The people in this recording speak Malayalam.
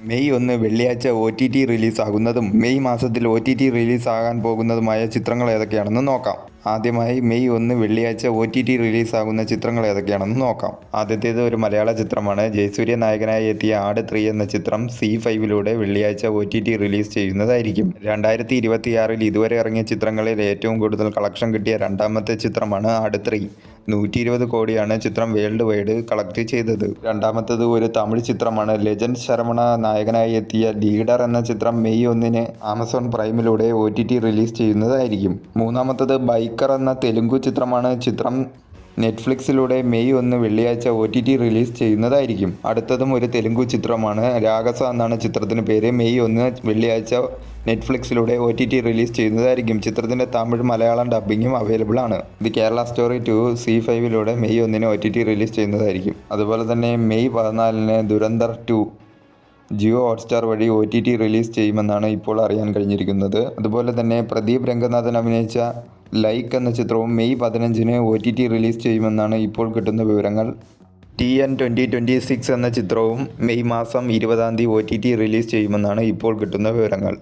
മെയ് 1 വെള്ളിയാഴ്ച OTT റിലീസാകുന്നതും മെയ് മാസത്തിൽ OTT റിലീസാകാൻ പോകുന്നതുമായ ചിത്രങ്ങൾ ഏതൊക്കെയാണെന്ന് നോക്കാം. ആദ്യമായി മെയ് 1 വെള്ളിയാഴ്ച OTT റിലീസാകുന്ന ചിത്രങ്ങൾ ഏതൊക്കെയാണെന്ന് നോക്കാം. ആദ്യത്തേത് ഒരു മലയാള ചിത്രമാണ്. ജയസൂര്യ നായകനായി എത്തിയ ആട് 3 എന്ന ചിത്രം ZEE5 വെള്ളിയാഴ്ച OTT റിലീസ് ചെയ്യുന്നതായിരിക്കും. 2026 ഇതുവരെ ഇറങ്ങിയ ചിത്രങ്ങളിൽ ഏറ്റവും കൂടുതൽ കളക്ഷൻ കിട്ടിയ രണ്ടാമത്തെ ചിത്രമാണ് ആട് 3. 120 കോടിയാണ് ചിത്രം വേൾഡ് വൈഡ് കളക്ട് ചെയ്തത്. രണ്ടാമത്തേത് ഒരു തമിഴ് ചിത്രമാണ്. ലെജൻഡ് ശരവണ നായകനായി എത്തിയ ലീഡർ എന്ന ചിത്രം മെയ് 1 ആമസോൺ പ്രൈമിലൂടെ OTT റിലീസ് ചെയ്യുന്നതായിരിക്കും. മൂന്നാമത്തേത് ബൈക്കർ എന്ന തെലുങ്കു ചിത്രമാണ്. ചിത്രം നെറ്റ്ഫ്ലിക്സിലൂടെ മെയ് 1 വെള്ളിയാഴ്ച OTT റിലീസ് ചെയ്യുന്നതായിരിക്കും. അടുത്തതും ഒരു തെലുങ്കു ചിത്രമാണ്. രാഗസ എന്നാണ് ചിത്രത്തിന് പേര്. മെയ് 1 വെള്ളിയാഴ്ച നെറ്റ്ഫ്ലിക്സിലൂടെ OTT റിലീസ് ചെയ്യുന്നതായിരിക്കും. ചിത്രത്തിൻ്റെ തമിഴ് മലയാളം ഡബ്ബിങ്ങും അവൈലബിൾ ആണ്. The Kerala story 2 ZEE5 May 1 OTT release ചെയ്യുന്നതായിരിക്കും. അതുപോലെ തന്നെ മെയ് 14 ദുരന്തർ 2 ജിയോ ഹോട്ട്സ്റ്റാർ വഴി OTT റിലീസ് ചെയ്യുമെന്നാണ് ഇപ്പോൾ അറിയാൻ കഴിഞ്ഞിരിക്കുന്നത്. അതുപോലെ തന്നെ പ്രദീപ് രംഗനാഥൻ അഭിനയിച്ച ലൈക്ക് എന്ന ചിത്രവും മെയ് 15 OTT റിലീസ് ചെയ്യുമെന്നാണ് ഇപ്പോൾ കിട്ടുന്ന വിവരങ്ങൾ. TN 2026 എന്ന ചിത്രവും മെയ് മാസം 20 OTT റിലീസ് ചെയ്യുമെന്നാണ് ഇപ്പോൾ കിട്ടുന്ന വിവരങ്ങൾ.